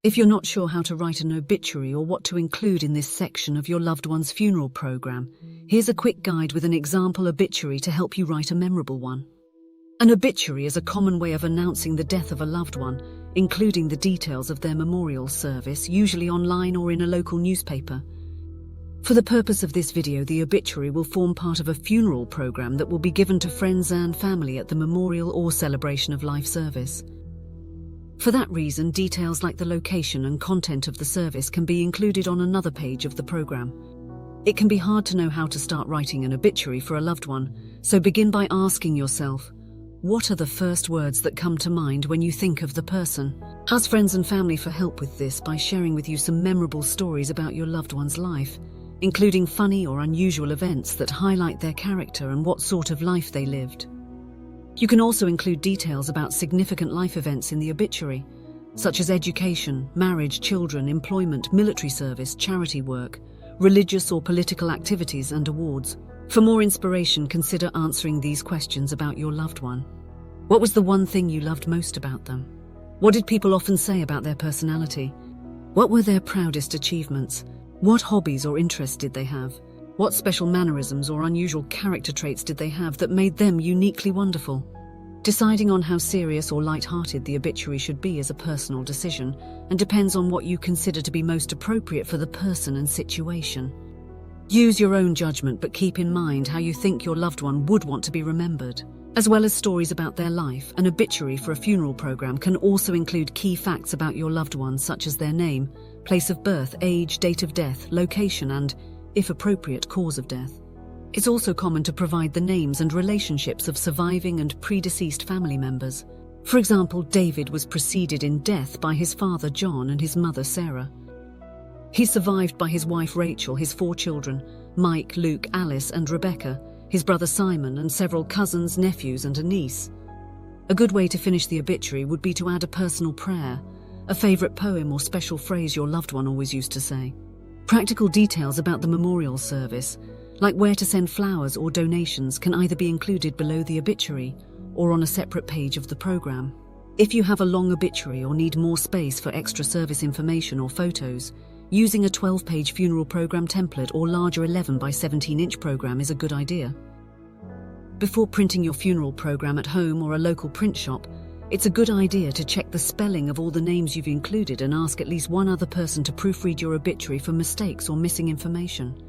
If you're not sure how to write an obituary or what to include in this section of your loved one's funeral program, here's a quick guide with an example obituary to help you write a memorable one. An obituary is a common way of announcing the death of a loved one, including the details of their memorial service, usually online or in a local newspaper. For the purpose of this video, the obituary will form part of a funeral program that will be given to friends and family at the memorial or celebration of life service. For that reason, details like the location and content of the service can be included on another page of the program. It can be hard to know how to start writing an obituary for a loved one, so begin by asking yourself, what are the first words that come to mind when you think of the person? Ask friends and family for help with this by sharing with you some memorable stories about your loved one's life, including funny or unusual events that highlight their character and what sort of life they lived. You can also include details about significant life events in the obituary, such as education, marriage, children, employment, military service, charity work, religious or political activities, and awards. For more inspiration, consider answering these questions about your loved one. What was the one thing you loved most about them? What did people often say about their personality? What were their proudest achievements? What hobbies or interests did they have? What special mannerisms or unusual character traits did they have that made them uniquely wonderful? Deciding on how serious or light-hearted the obituary should be is a personal decision and depends on what you consider to be most appropriate for the person and situation. Use your own judgment, but keep in mind how you think your loved one would want to be remembered. As well as stories about their life, an obituary for a funeral program can also include key facts about your loved one, such as their name, place of birth, age, date of death, location, and, if appropriate, cause of death. It's also common to provide the names and relationships of surviving and predeceased family members. For example, David was preceded in death by his father John and his mother Sarah. He's survived by his wife Rachel, his 4 children, Mike, Luke, Alice, and Rebecca, his brother Simon, and several cousins, nephews, and a niece. A good way to finish the obituary would be to add a personal prayer, a favorite poem or special phrase your loved one always used to say. Practical details about the memorial service, like where to send flowers or donations, can either be included below the obituary or on a separate page of the program. If you have a long obituary or need more space for extra service information or photos, using a 12-page funeral program template or larger 11 by 17-inch program is a good idea. Before printing your funeral program at home or a local print shop, it's a good idea to check the spelling of all the names you've included and ask at least one other person to proofread your obituary for mistakes or missing information.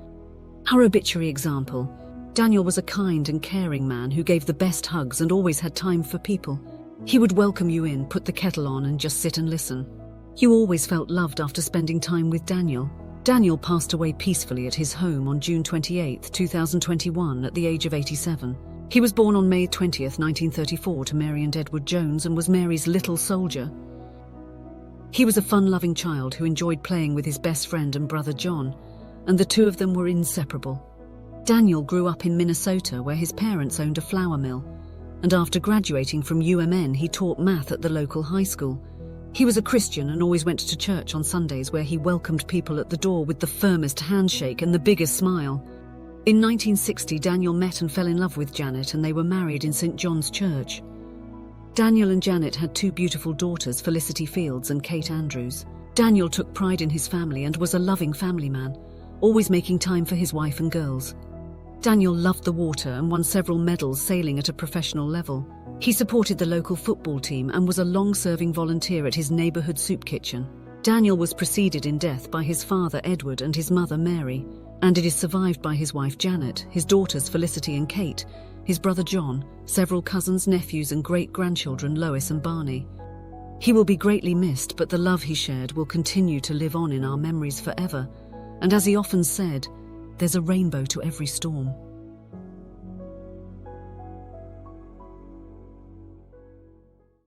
Our obituary example: Daniel was a kind and caring man who gave the best hugs and always had time for people. He would welcome you in, put the kettle on, and just sit and listen. You always felt loved after spending time with Daniel. Daniel passed away peacefully at his home on June 28, 2021, at the age of 87. He was born on May 20, 1934 to Mary and Edward Jones and was Mary's little soldier. He was a fun-loving child who enjoyed playing with his best friend and brother John, and the two of them were inseparable. Daniel grew up in Minnesota, where his parents owned a flour mill, and after graduating from UMN, he taught math at the local high school. He was a Christian and always went to church on Sundays, where he welcomed people at the door with the firmest handshake and the biggest smile. In 1960, Daniel met and fell in love with Janet, and they were married in St. John's Church. Daniel and Janet had 2 beautiful daughters, Felicity Fields and Kate Andrews. Daniel took pride in his family and was a loving family man, always making time for his wife and girls. Daniel loved the water and won several medals sailing at a professional level. He supported the local football team and was a long-serving volunteer at his neighborhood soup kitchen. Daniel was preceded in death by his father Edward and his mother Mary, and it is survived by his wife Janet, his daughters Felicity and Kate, his brother John, several cousins, nephews, and great-grandchildren Lois and Barney. He will be greatly missed, but the love he shared will continue to live on in our memories forever. And as he often said, there's a rainbow to every storm.